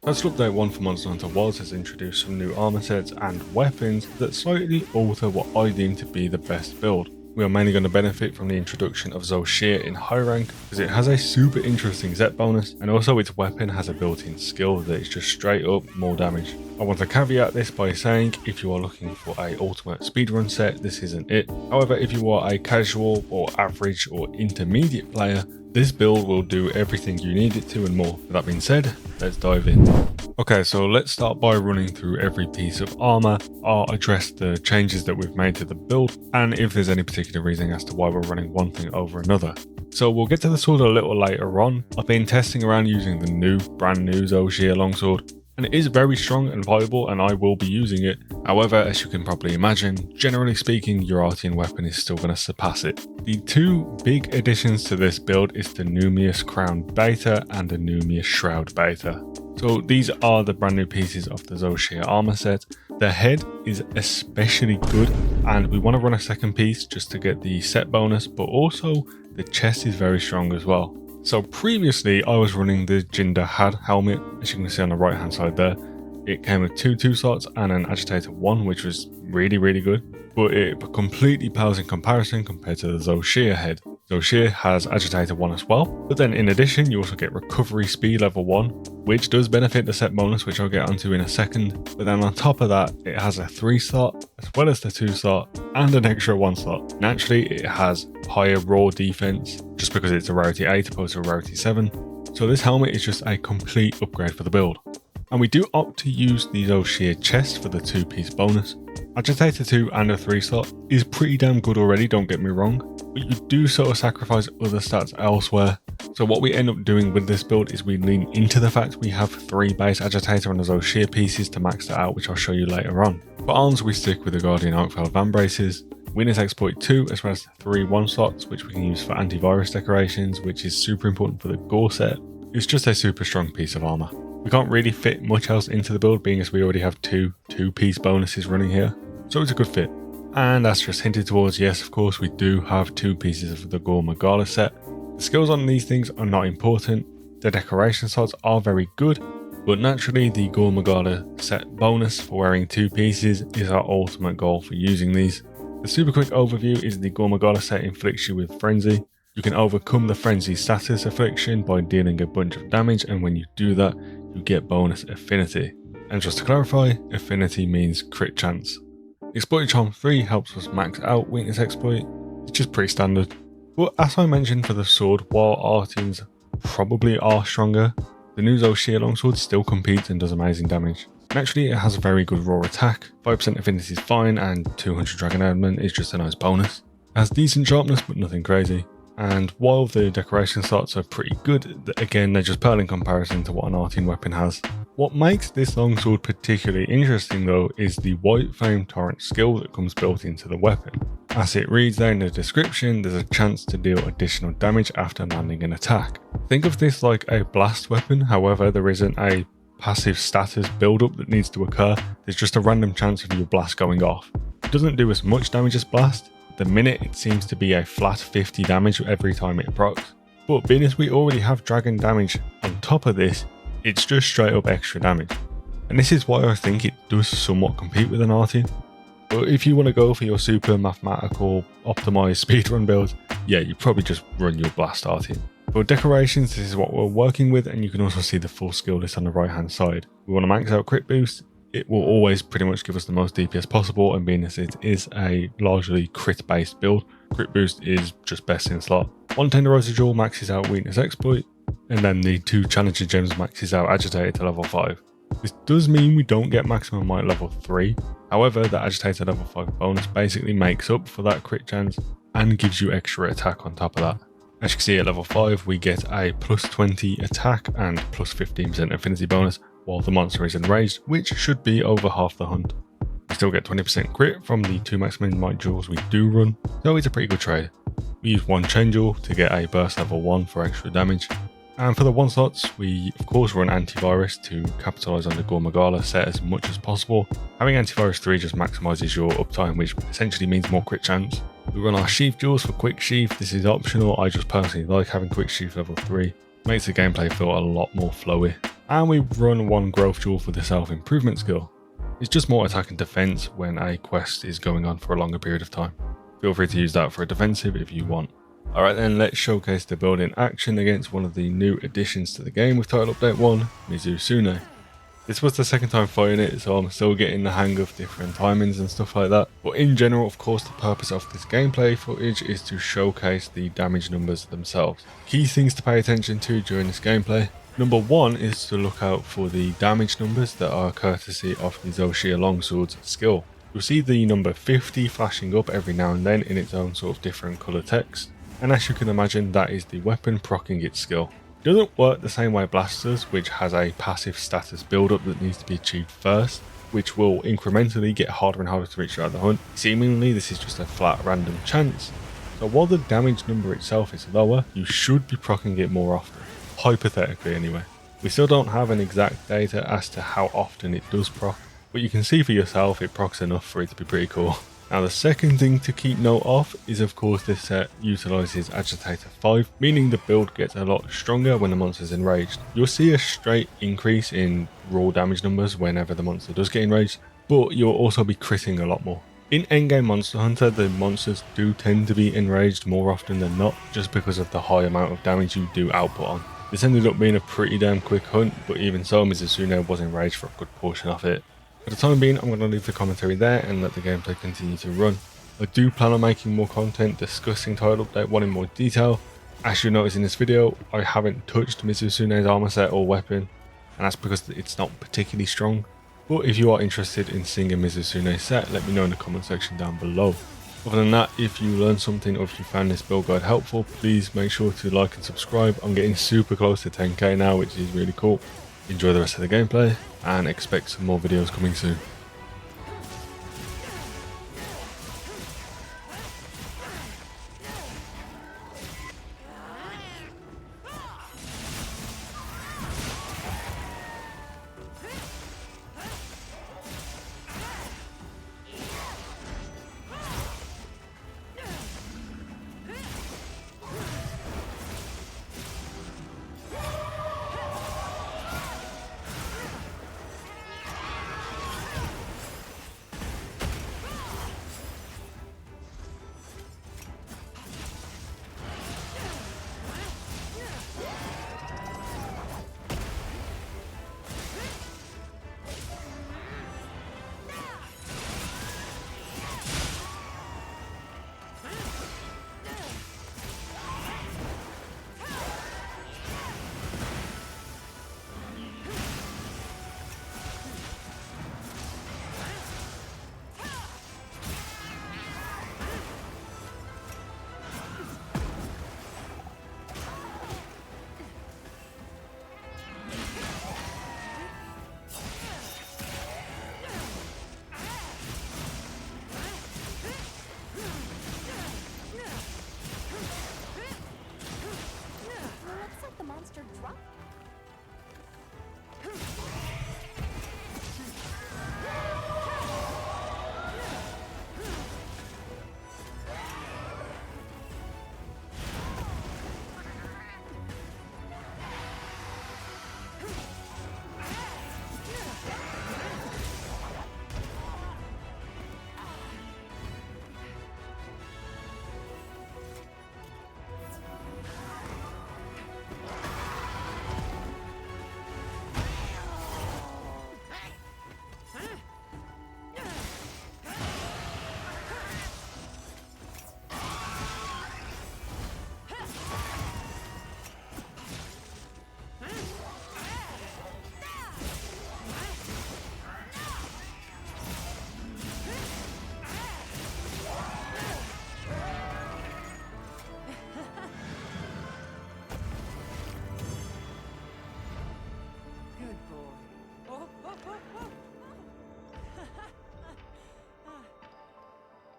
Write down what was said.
Special Update 1 for Monster Hunter Wilds has introduced some new armor sets and weapons that slightly alter what I deem to be the best build. We are mainly going to benefit from the introduction of Zoh Shia in high rank, because it has a super interesting Zet bonus, and also its weapon has a built-in skill that is just straight up more damage. I want to caveat this by saying if you are looking for a ultimate speedrun set, this isn't it. However, if you are a casual or average or intermediate player, this build will do everything you need it to and more. With that being said, let's dive in. Okay, so let's start by running through every piece of armor. I'll address the changes that we've made to the build, and if there's any particular reason as to why we're running one thing over another. So we'll get to the sword a little later on. I've been testing around using the brand new Zoh Shia Long Sword, and it is very strong and viable, and I will be using it. However, as you can probably imagine, generally speaking, your Artian weapon is still going to surpass it. The two big additions to this build is the Numius Crown Beta and the Numius Shroud Beta. So these are the brand new pieces of the Zoh Shia armor set. The head is especially good, and we want to run a second piece just to get the set bonus, but also the chest is very strong as well. So previously I was running the Jinder Had helmet, as you can see on the right hand side there. It came with two slots and an agitator 1, which was really good, but it completely pales in comparison compared to the Zoh Shia head. Zoh Shia has agitator 1 as well, but then in addition you also get recovery speed level 1, which does benefit the set bonus, which I'll get onto in a second. But then on top of that, it has a 3 slot as well as the 2 slot and an extra 1 slot. Naturally, it has higher raw defense just because it's a rarity 8 opposed to a rarity 7. So this helmet is just a complete upgrade for the build. And we do opt to use the Zoh Shia chest for the 2-piece bonus. Agitator 2 and a 3 slot is pretty damn good already, don't get me wrong, but you do sort of sacrifice other stats elsewhere. So what we end up doing with this build is we lean into the fact we have 3 base agitator and the Zoh Shia pieces to max that out, which I'll show you later on. For arms, we stick with the Guardian Oakfell Van Braces, Weakness Exploit 2, as well as 3 1 slots, which we can use for antivirus decorations, which is super important for the gore set. It's just a super strong piece of armor. We can't really fit much else into the build, being as we already have two-piece bonuses running here, so it's a good fit. And that's just hinted towards, yes, of course, we do have 2 pieces of the Gore Magala set. The skills on these things are not important, the decoration slots are very good, but naturally the Gore Magala set bonus for wearing 2 pieces is our ultimate goal for using these. The super quick overview is the Gore Magala set inflicts you with Frenzy. You can overcome the Frenzy status affliction by dealing a bunch of damage, and when you do that, you get bonus affinity. And just to clarify, affinity means crit chance. Exploit Charm 3 helps us max out Weakness Exploit, it's just pretty standard. But as I mentioned for the sword, while Artians probably are stronger, the new Zoh Shia Long Sword still competes and does amazing damage. Naturally, it has a very good raw attack, 5% affinity is fine, and 200 Dragon Element is just a nice bonus. It has decent sharpness but nothing crazy. And while the decoration slots are pretty good, again they're just pale in comparison to what an Artian weapon has. What makes this longsword particularly interesting though is the White Flame Torrent skill that comes built into the weapon. As it reads there in the description, there's a chance to deal additional damage after landing an attack. Think of this like a blast weapon, however there isn't a passive status build-up that needs to occur, there's just a random chance of your blast going off. It doesn't do as much damage as blast. The minute it seems to be a flat 50 damage every time it procs, but being as we already have dragon damage on top of this, it's just straight up extra damage. And this is why I think it does somewhat compete with an Artian. But if you want to go for your super mathematical optimized speedrun build, yeah, you probably just run your blast Artian. For decorations, this is what we're working with, and you can also see the full skill list on the right hand side. We want to max out crit boost. It will always pretty much give us the most DPS possible, and being as it is a largely crit based build, crit boost is just best in slot. 1 Tenderizer Jewel maxes out Weakness Exploit, and then the 2 Challenger Gems maxes out Agitator to level 5. This does mean we don't get maximum might level 3, however the Agitator level 5 bonus basically makes up for that crit chance and gives you extra attack on top of that. As you can see at level 5 we get a plus 20 attack and plus 15% affinity bonus, while the monster is enraged, which should be over half the hunt. We still get 20% crit from the 2 maximum might jewels we do run, so it's a pretty good trade. We use 1 chain jewel to get a burst level 1 for extra damage, and for the 1 slots we of course run antivirus to capitalise on the Gore Magala set as much as possible. Having antivirus 3 just maximises your uptime, which essentially means more crit chance. We run our sheath jewels for quick sheath. This is optional, I just personally like having quick sheath level 3, makes the gameplay feel a lot more flowy. And we run 1 growth jewel for the self-improvement skill. It's just more attack and defense when a quest is going on for a longer period of time. Feel free to use that for a defensive if you want. Alright then, let's showcase the build in action against one of the new additions to the game with title update 1, Mizusune. This was the second time fighting it, so I'm still getting the hang of different timings and stuff like that. But in general, of course, the purpose of this gameplay footage is to showcase the damage numbers themselves. Key things to pay attention to during this gameplay. Number 1 is to look out for the damage numbers that are courtesy of the Zoh Shia Long Sword's skill. You'll see the number 50 flashing up every now and then in its own sort of different colour text. And as you can imagine, that is the weapon proccing its skill. It doesn't work the same way Blast does, which has a passive status build up that needs to be achieved first, which will incrementally get harder and harder to reach throughout the hunt. Seemingly this is just a flat random chance. So while the damage number itself is lower, you should be proccing it more often. Hypothetically anyway. We still don't have an exact data as to how often it does proc, but you can see for yourself it procs enough for it to be pretty cool. Now the second thing to keep note of is of course this set utilises Agitator 5, meaning the build gets a lot stronger when the monster is enraged. You'll see a straight increase in raw damage numbers whenever the monster does get enraged, but you'll also be critting a lot more. In endgame Monster Hunter, the monsters do tend to be enraged more often than not, just because of the high amount of damage you do output on. This ended up being a pretty damn quick hunt, but even so Mizusune was enraged for a good portion of it. For the time being, I'm going to leave the commentary there and let the gameplay continue to run. I do plan on making more content discussing title update 1 in more detail. As you notice in this video, I haven't touched Mizusune's armor set or weapon, and that's because it's not particularly strong. But if you are interested in seeing a Mizusune set, let me know in the comment section down below. Other than that, if you learned something or if you found this build guide helpful, please make sure to like and subscribe. I'm getting super close to 10k now, which is really cool. Enjoy the rest of the gameplay and expect some more videos coming soon.